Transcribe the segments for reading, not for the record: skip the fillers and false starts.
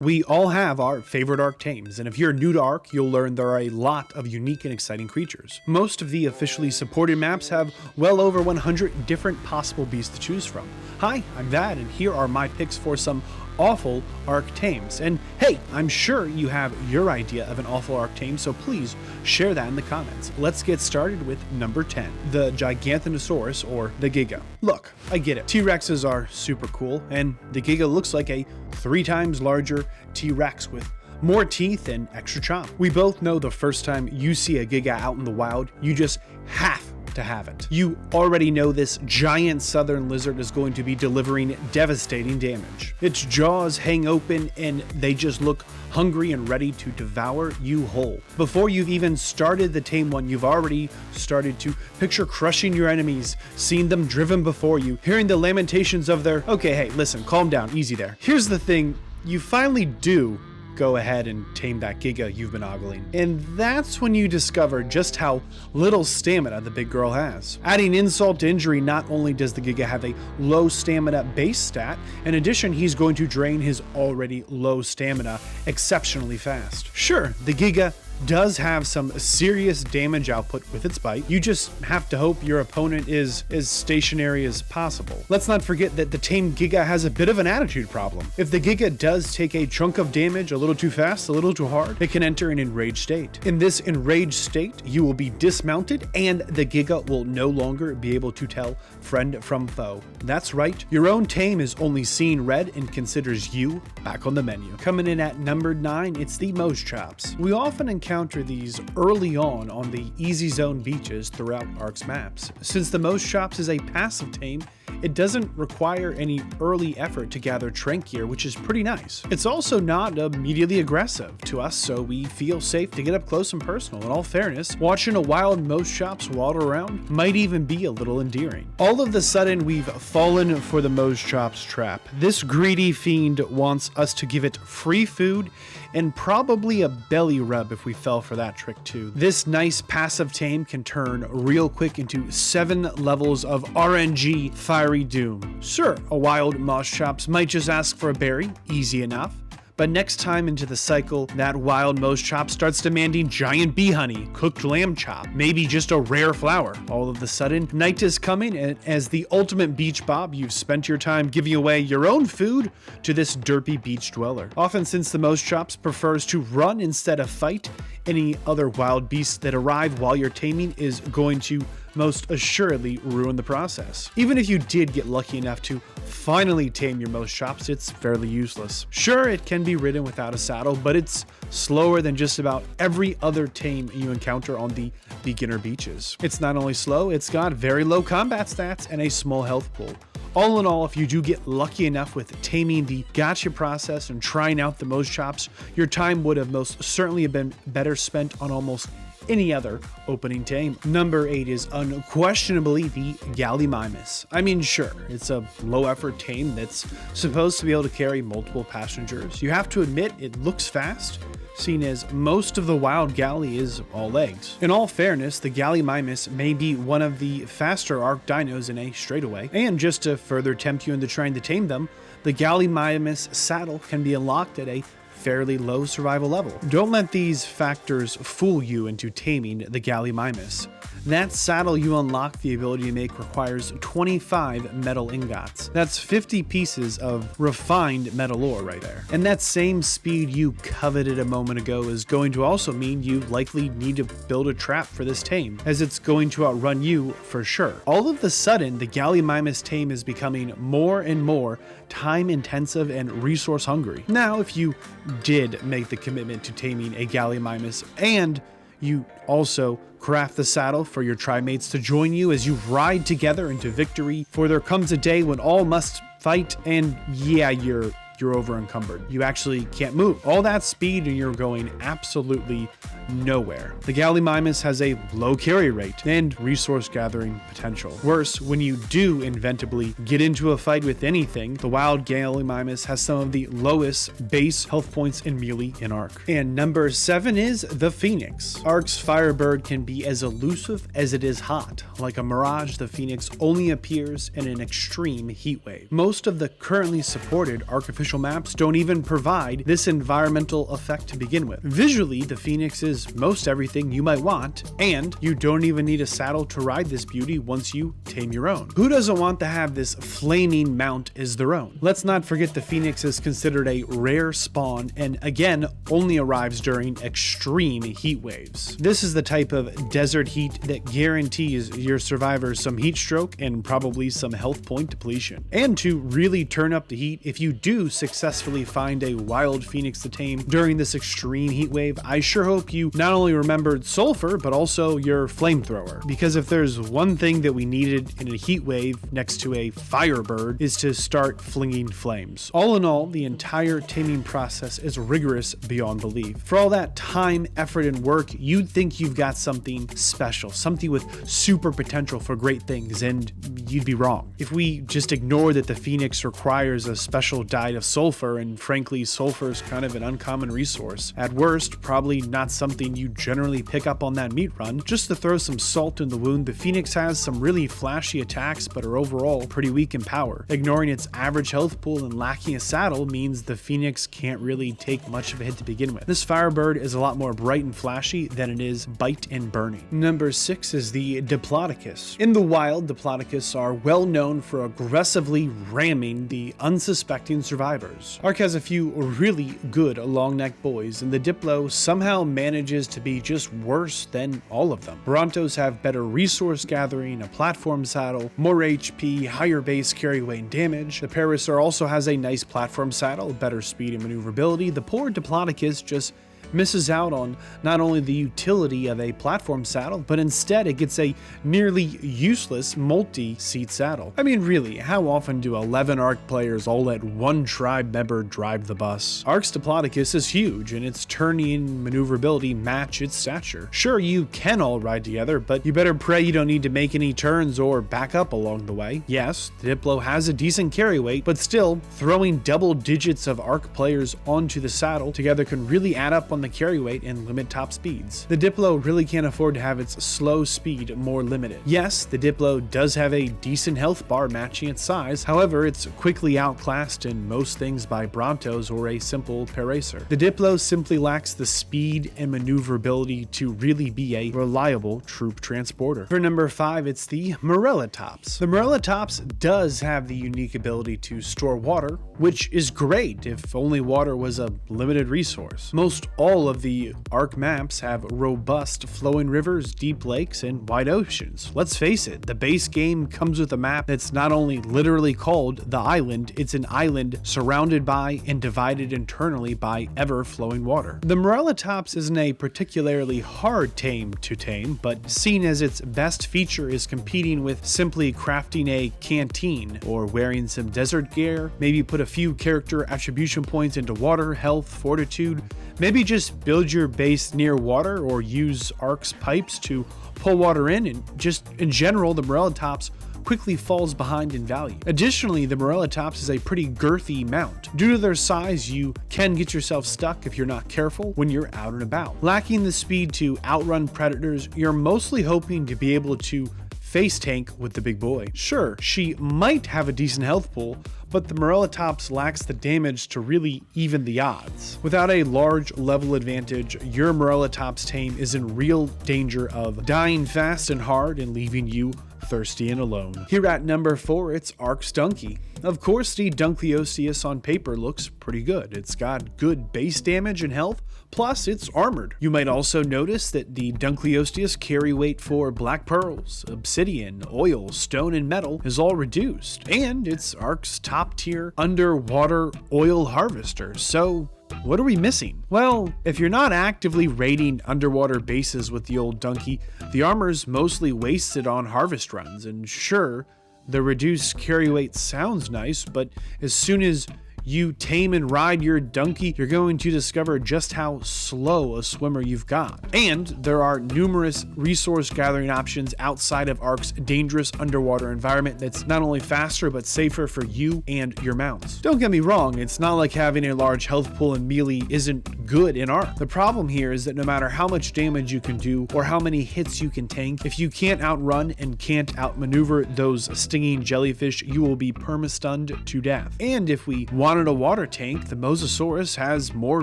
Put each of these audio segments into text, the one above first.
We all have our favorite ARK Tames, and if you're new to ARK, you'll learn there are a lot of unique and exciting creatures. Most of the officially supported maps have well over 100 different possible beasts to choose from. Hi, I'm Vadd, and here are my picks for some Awful ARK Tames. And hey, I'm sure you have your idea of an Awful ARK Tame, so please share that in the comments. Let's get started with number 10, the Gigantanosaurus, or the Giga. Look, I get it. T-Rexes are super cool, and the Giga looks like a 3 times larger T-Rex with more teeth and extra chomp. We both know the first time you see a Giga out in the wild, you just have to have it. You already know this giant southern lizard is going to be delivering devastating damage. Its jaws hang open and they just look hungry and ready to devour you whole. Before you've even started the tame one, you've already started to picture crushing your enemies, seeing them driven before you, hearing the lamentations of their, okay, hey, listen, calm down, easy there. Here's the thing, you finally do go ahead and tame that Giga you've been ogling. And that's when you discover just how little stamina the big girl has. Adding insult to injury, not only does the Giga have a low stamina base stat, in addition he's going to drain his already low stamina exceptionally fast. Sure, the Giga does have some serious damage output with its bite. You just have to hope your opponent is as stationary as possible. Let's not forget that the tame Giga has a bit of an attitude problem. If the Giga does take a chunk of damage a little too fast, a little too hard, it can enter an enraged state. In this enraged state, you will be dismounted and the Giga will no longer be able to tell friend from foe. That's right, your own tame is only seeing red and considers you back on the menu. Coming in at number 9, it's the Mouse Chops. We often encounter these early on the easy zone beaches throughout ARK's maps. Since the Mouse Chops is a passive tame, it doesn't require any early effort to gather trank gear, which is pretty nice. It's also not immediately aggressive to us, so we feel safe to get up close and personal. In all fairness, watching a wild Mouse Chops waddle around might even be a little endearing. All of a sudden, we've fallen for the Mouse Chops trap. This greedy fiend wants us to give it free food and probably a belly rub if we fell for that trick too. This nice passive tame can turn real quick into 7 levels of RNG fiery doom. Sure, a wild Mouse Chops might just ask for a berry, easy enough. But next time into the cycle, that wild Mouse Chop starts demanding giant bee honey, cooked lamb chop, maybe just a rare flower. All of a sudden, night is coming, and as the ultimate beach bob, you've spent your time giving away your own food to this derpy beach dweller. Often, since the Mouse Chops prefers to run instead of fight, any other wild beast that arrive while you're taming is going to most assuredly ruin the process. Even if you did get lucky enough to finally tame your Mouse Chops, it's fairly useless. Sure, it can be ridden without a saddle, but it's slower than just about every other tame you encounter on the beginner beaches. It's not only slow, it's got very low combat stats and a small health pool. All in all, if you do get lucky enough with taming the gacha process and trying out the Mouse Chops, your time would have most certainly been better spent on almost any other opening tame. Number 8 is unquestionably the Gallimimus. I mean, sure, it's a low effort tame that's supposed to be able to carry multiple passengers. You have to admit it looks fast, seeing as most of the wild galley is all legs. In all fairness, the Gallimimus may be one of the faster ARK dinos in a straightaway, and just to further tempt you into trying to tame them, the Gallimimus saddle can be unlocked at a fairly low survival level. Don't let these factors fool you into taming the Gallimimus. That saddle you unlock the ability to make requires 25 metal ingots. That's 50 pieces of refined metal ore right there. And that same speed you coveted a moment ago is going to also mean you likely need to build a trap for this tame, as it's going to outrun you for sure. All of a sudden, the Gallimimus tame is becoming more and more time intensive and resource hungry. Now, if you did make the commitment to taming a Gallimimus and you also craft the saddle for your trimates to join you as you ride together into victory, for there comes a day when all must fight and yeah, you're over encumbered. You actually can't move. All that speed and you're going absolutely nowhere. The Gallimimus has a low carry rate and resource gathering potential. Worse, when you do inevitably get into a fight with anything, the wild Gallimimus has some of the lowest base health points in melee in ARK. And number 7 is the Phoenix. ARK's Firebird can be as elusive as it is hot. Like a mirage, the Phoenix only appears in an extreme heat wave. Most of the currently supported ARK official maps don't even provide this environmental effect to begin with. Visually, the Phoenix is most everything you might want, and you don't even need a saddle to ride this beauty once you tame your own. Who doesn't want to have this flaming mount as their own? Let's not forget the Phoenix is considered a rare spawn and again only arrives during extreme heat waves. This is the type of desert heat that guarantees your survivors some heat stroke and probably some health point depletion. And to really turn up the heat, if you do successfully find a wild Phoenix to tame during this extreme heat wave, I sure hope you not only remembered sulfur but also your flamethrower, because if there's one thing that we needed in a heat wave next to a Firebird is to start flinging flames. All in all, the entire taming process is rigorous beyond belief. For all that time, effort, and work, you'd think you've got something special, something with super potential for great things, and you'd be wrong. If we just ignore that the Phoenix requires a special diet of sulfur, and frankly, sulfur is kind of an uncommon resource. At worst, probably not something you generally pick up on that meat run. Just to throw some salt in the wound, the Phoenix has some really flashy attacks, but are overall pretty weak in power. Ignoring its average health pool and lacking a saddle means the Phoenix can't really take much of a hit to begin with. This Firebird is a lot more bright and flashy than it is bite and burning. Number 6 is the Diplodocus. In the wild, Diplodocus are well known for aggressively ramming the unsuspecting survivors. ARK has a few really good long neck boys, and the Diplo somehow manages to be just worse than all of them. Brontos have better resource gathering, a platform saddle, more HP, higher base carry weight and damage. The Parasaur also has a nice platform saddle, better speed and maneuverability. The poor Diplodocus just misses out on not only the utility of a platform saddle, but instead it gets a nearly useless multi-seat saddle. I mean, really, how often do 11 ARK players all let one tribe member drive the bus? ARK's Diplodocus is huge, and its turning and maneuverability match its stature. Sure, you can all ride together, but you better pray you don't need to make any turns or back up along the way. Yes, the Diplo has a decent carry weight, but still, throwing double digits of ARK players onto the saddle together can really add up on the carry weight and limit top speeds. The Diplo really can't afford to have its slow speed more limited. Yes, the Diplo does have a decent health bar matching its size, however, it's quickly outclassed in most things by Brontos or a simple Parasaur. The Diplo simply lacks the speed and maneuverability to really be a reliable troop transporter. For number 5, it's the Morellatops. The Morellatops does have the unique ability to store water, which is great if only water was a limited resource. Most all of the ARK maps have robust flowing rivers, deep lakes, and wide oceans. Let's face it, the base game comes with a map that's not only literally called the island, it's an island surrounded by and divided internally by ever-flowing water. The Morellatops isn't a particularly hard tame to tame, but seen as its best feature is competing with simply crafting a canteen or wearing some desert gear, maybe put a few character attribution points into water, health, fortitude, maybe just build your base near water or use ARK's pipes to pull water in, and just in general, the Morellatops quickly falls behind in value. Additionally, the Morellatops is a pretty girthy mount. Due to their size, you can get yourself stuck if you're not careful when you're out and about. Lacking the speed to outrun predators, you're mostly hoping to be able to face tank with the big boy. Sure, she might have a decent health pool, but the Morellatops lacks the damage to really even the odds. Without a large level advantage, your Morellatops tame is in real danger of dying fast and hard and leaving you thirsty and alone. Here at number 4, it's ARK's Donkey. Of course, the Dunkleosteus on paper looks pretty good. It's got good base damage and health, plus it's armored. You might also notice that the Dunkleosteus carry weight for black pearls, obsidian, oil, stone, and metal is all reduced, and it's ARK's top tier underwater oil harvester, so what are we missing? Well, if you're not actively raiding underwater bases with the old donkey, the armor's mostly wasted on harvest runs, and sure, the reduced carry weight sounds nice, but as soon as you tame and ride your donkey, you're going to discover just how slow a swimmer you've got. And there are numerous resource gathering options outside of ARK's dangerous underwater environment that's not only faster but safer for you and your mounts. Don't get me wrong, it's not like having a large health pool and melee isn't good in ARK. The problem here is that no matter how much damage you can do or how many hits you can tank, if you can't outrun and can't outmaneuver those stinging jellyfish, you will be perma-stunned to death. And if we wanted a water tank, the Mosasaurus has more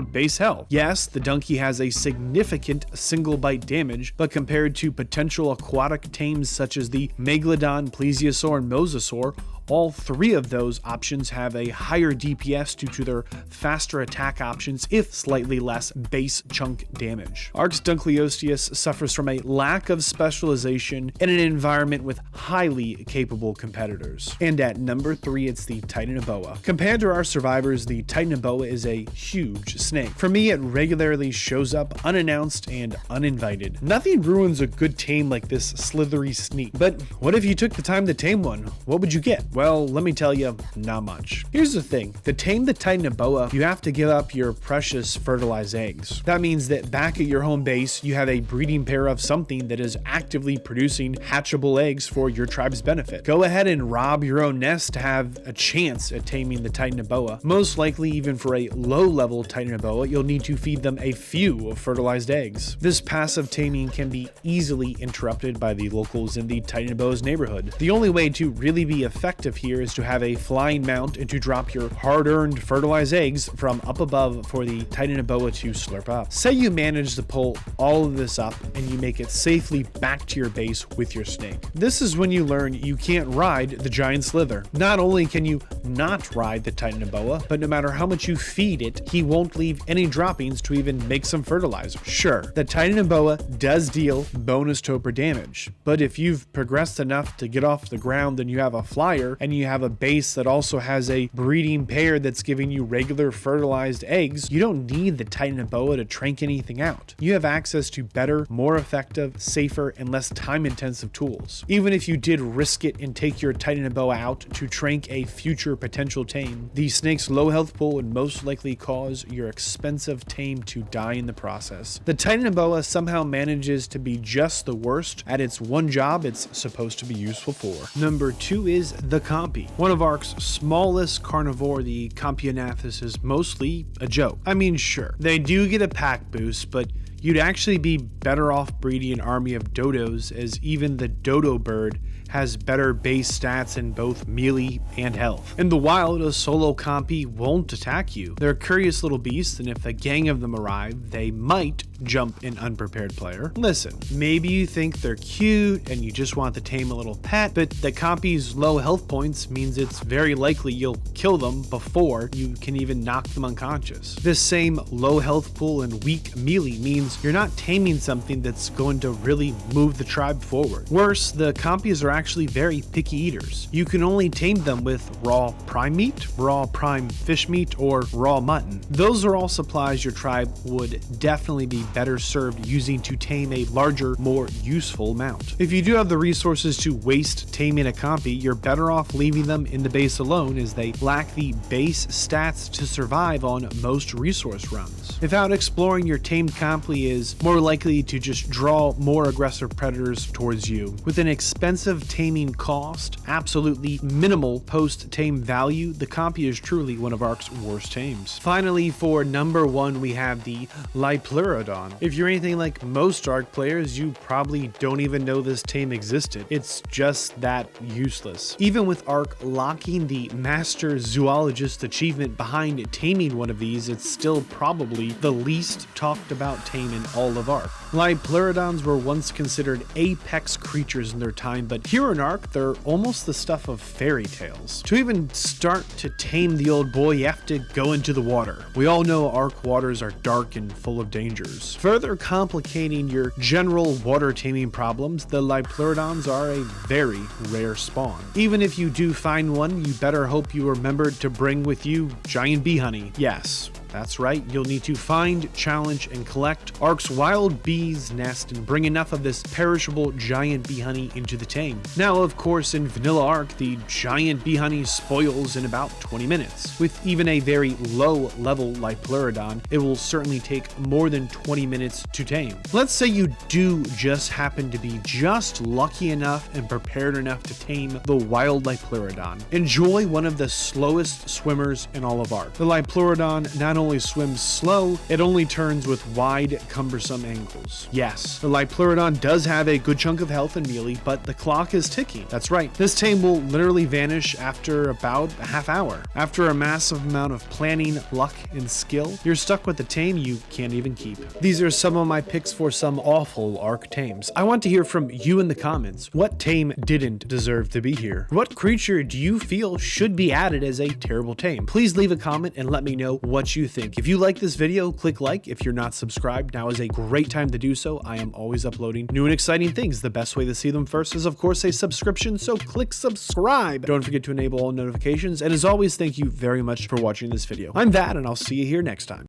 base health. Yes, the donkey has a significant single bite damage, but compared to potential aquatic tames such as the Megalodon, Plesiosaur, and Mosasaur, all three of those options have a higher DPS due to their faster attack options, if slightly less base chunk damage. ARK's Dunkleosteus suffers from a lack of specialization in an environment with highly capable competitors. And at number 3, it's the Titanoboa. Compared to our survivors, the Titanoboa is a huge snake. For me, it regularly shows up unannounced and uninvited. Nothing ruins a good tame like this slithery sneak. But what if you took the time to tame one? What would you get? Well, let me tell you, not much. Here's the thing, to tame the Titanoboa, you have to give up your precious fertilized eggs. That means that back at your home base, you have a breeding pair of something that is actively producing hatchable eggs for your tribe's benefit. Go ahead and rob your own nest to have a chance at taming the Titanoboa. Most likely, even for a low-level Titanoboa, you'll need to feed them a few fertilized eggs. This passive taming can be easily interrupted by the locals in the Titanoboa's neighborhood. The only way to really be effective here is to have a flying mount and to drop your hard-earned fertilized eggs from up above for the Titanoboa to slurp up. Say you manage to pull all of this up and you make it safely back to your base with your snake. This is when you learn you can't ride the giant slither. Not only can you not ride the Titanoboa, but no matter how much you feed it, he won't leave any droppings to even make some fertilizer. Sure, the Titanoboa does deal bonus toper damage, but if you've progressed enough to get off the ground and you have a flyer, and you have a base that also has a breeding pair that's giving you regular fertilized eggs, you don't need the Titanoboa to trank anything out. You have access to better, more effective, safer, and less time-intensive tools. Even if you did risk it and take your Titanoboa out to trank a future potential tame, the snake's low health pool would most likely cause your expensive tame to die in the process. The Titanoboa somehow manages to be just the worst at its one job it's supposed to be useful for. Number 2 is the Compy. One of ARK's smallest carnivore, the Compionathus, is mostly a joke. I mean, sure, they do get a pack boost, but you'd actually be better off breeding an army of dodos, as even the dodo bird has better base stats in both melee and health. In the wild, a solo compy won't attack you. They're curious little beasts, and if a gang of them arrive, they might jump an unprepared player. Listen, maybe you think they're cute and you just want to tame a little pet, but the compy's low health points means it's very likely you'll kill them before you can even knock them unconscious. This same low health pool and weak melee means you're not taming something that's going to really move the tribe forward. Worse, the compies are actually very picky eaters. You can only tame them with raw prime meat, raw prime fish meat, or raw mutton. Those are all supplies your tribe would definitely be better served using to tame a larger, more useful mount. If you do have the resources to waste taming a compy, you're better off leaving them in the base alone, as they lack the base stats to survive on most resource runs. If out exploring, your tamed compy is more likely to just draw more aggressive predators towards you. With an expensive taming cost, absolutely minimal post-tame value, the compy is truly one of ARK's worst tames. Finally, for number 1, we have the Liopleurodon. If you're anything like most ARK players, you probably don't even know this tame existed. It's just that useless. Even with ARK locking the Master Zoologist achievement behind taming one of these, it's still probably the least talked about tame in all of ARK. Liopleurodons were once considered apex creatures in their time, but here in ARK, they're almost the stuff of fairy tales. To even start to tame the old boy, you have to go into the water. We all know ARK waters are dark and full of dangers. Further complicating your general water taming problems, the Liopleurodons are a very rare spawn. Even if you do find one, you better hope you remembered to bring with you giant bee honey. Yes, That's right, you'll need to find, challenge, and collect ARK's wild bee's nest and bring enough of this perishable giant bee honey into the tame. Now, of course, in vanilla ARK, the giant bee honey spoils in about 20 minutes. With even a very low level Lipluridon, it will certainly take more than 20 minutes to tame. Let's say you do just happen to be just lucky enough and prepared enough to tame the wild Lipluridon. Enjoy one of the slowest swimmers in all of ARK. The Lipluridon not only swims slow, it only turns with wide, cumbersome angles. Yes, the Lipluridon does have a good chunk of health and melee, but the clock is ticking. That's right, this tame will literally vanish after about a half hour. After a massive amount of planning, luck, and skill, you're stuck with a tame you can't even keep. These are some of my picks for some awful ARK tames. I want to hear from you in the comments. What tame didn't deserve to be here? What creature do you feel should be added as a terrible tame? Please leave a comment and let me know what you think. If you like this video, click like. If you're not subscribed, now is a great time to do so. I am always uploading new and exciting things. The best way to see them first is, of course, a subscription, so click subscribe. Don't forget to enable all notifications, and as always, thank you very much for watching this video. I'm Vadd, and I'll see you here next time.